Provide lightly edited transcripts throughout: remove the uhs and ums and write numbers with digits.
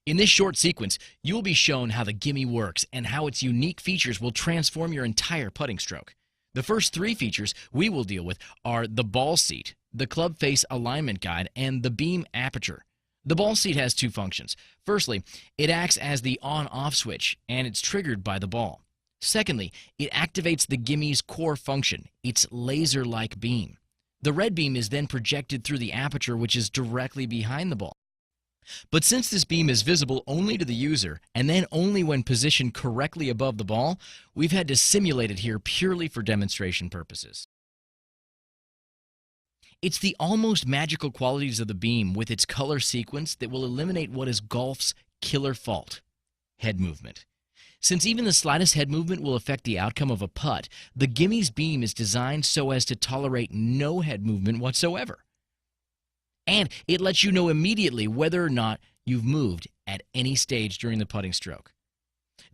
In this short sequence, you will be shown how the gimme works and how its unique features will transform your entire putting stroke. The first three features we will deal with are the ball seat, the club face alignment guide, and the beam aperture. The ball seat has two functions. Firstly, it acts as the on-off switch, and it's triggered by the ball. Secondly, it activates the gimme's core function, its laser-like beam. The red beam is then projected through the aperture, which is directly behind the ball. But since this beam is visible only to the user, and then only when positioned correctly above the ball, we've had to simulate it here purely for demonstration purposes. It's the almost magical qualities of the beam with its color sequence that will eliminate what is golf's killer fault: head movement. Since even the slightest head movement will affect the outcome of a putt, the gimme's beam is designed so as to tolerate no head movement whatsoever. And it lets you know immediately whether or not you've moved at any stage during the putting stroke.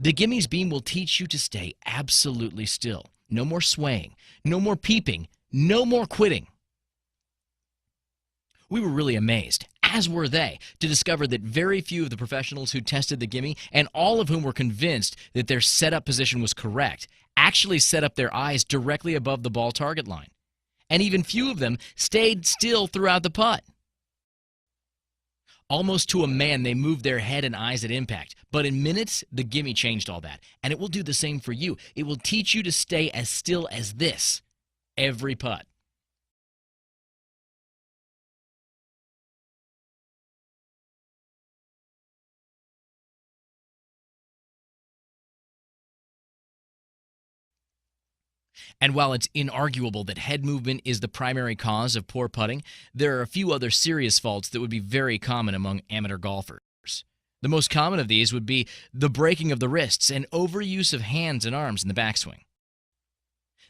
The gimme's beam will teach you to stay absolutely still. No more swaying, no more peeping, no more quitting. We were really amazed, as were they, to discover that very few of the professionals who tested the gimme, and all of whom were convinced that their setup position was correct, actually set up their eyes directly above the ball target line. And even few of them stayed still throughout the putt. Almost to a man, they moved their head and eyes at impact. But in minutes, the gimme changed all that. And it will do the same for you. It will teach you to stay as still as this every putt. And while it's inarguable that head movement is the primary cause of poor putting, there are a few other serious faults that would be very common among amateur golfers. The most common of these would be the breaking of the wrists and overuse of hands and arms in the backswing.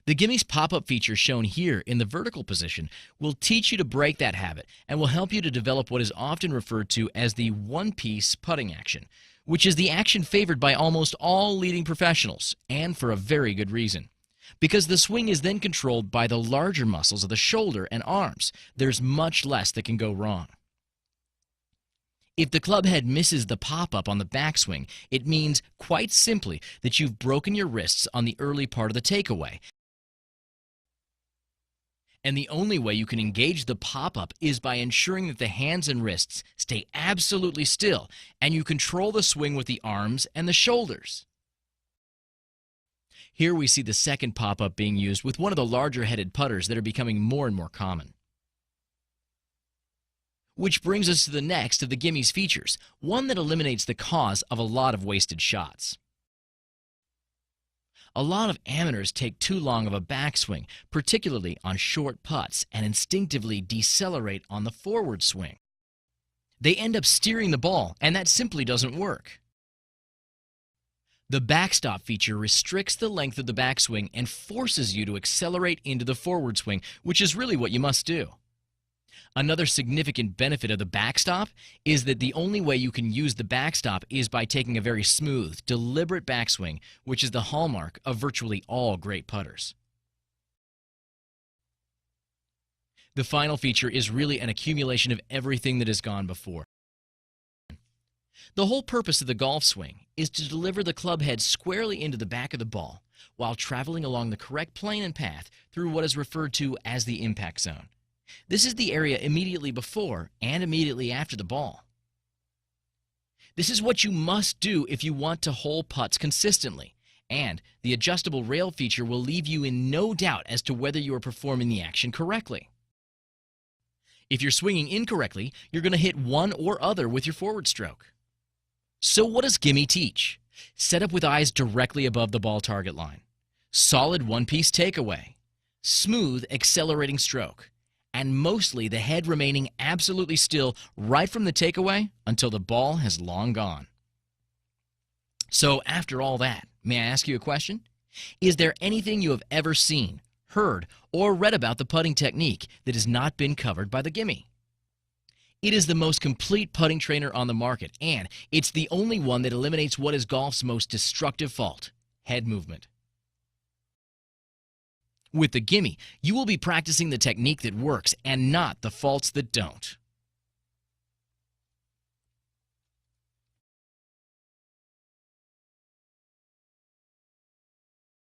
The gimme's pop-up feature shown here in the vertical position will teach you to break that habit and will help you to develop what is often referred to as the one-piece putting action, which is the action favored by almost all leading professionals, and for a very good reason. Because the swing is then controlled by the larger muscles of the shoulder and arms, there's much less that can go wrong. If the club head misses the pop-up on the backswing, it means, quite simply, that you've broken your wrists on the early part of the takeaway. And the only way you can engage the pop-up is by ensuring that the hands and wrists stay absolutely still, and you control the swing with the arms and the shoulders. Here we see the second pop-up being used with one of the larger-headed putters that are becoming more and more common. Which brings us to the next of the gimme's features, one that eliminates the cause of a lot of wasted shots. A lot of amateurs take too long of a backswing, particularly on short putts, and instinctively decelerate on the forward swing. They end up steering the ball, and that simply doesn't work. The backstop feature restricts the length of the backswing and forces you to accelerate into the forward swing, which is really what you must do. Another significant benefit of the backstop is that the only way you can use the backstop is by taking a very smooth, deliberate backswing, which is the hallmark of virtually all great putters. The final feature is really an accumulation of everything that has gone before. The whole purpose of the golf swing is to deliver the club head squarely into the back of the ball while traveling along the correct plane and path through what is referred to as the impact zone. This is the area immediately before and immediately after the ball. This is what you must do if you want to hole putts consistently, and the adjustable rail feature will leave you in no doubt as to whether you are performing the action correctly. If you're swinging incorrectly, you're going to hit one or other with your forward stroke. So what does gimme teach? Set up with eyes directly above the ball target line. Solid one-piece takeaway. Smooth accelerating stroke. And mostly the head remaining absolutely still right from the takeaway until the ball has long gone. So after all that, may I ask you a question? Is there anything you have ever seen, heard, or read about the putting technique that has not been covered by the gimme? It is the most complete putting trainer on the market, and it's the only one that eliminates what is golf's most destructive fault: head movement. With the gimme, you will be practicing the technique that works and not the faults that don't.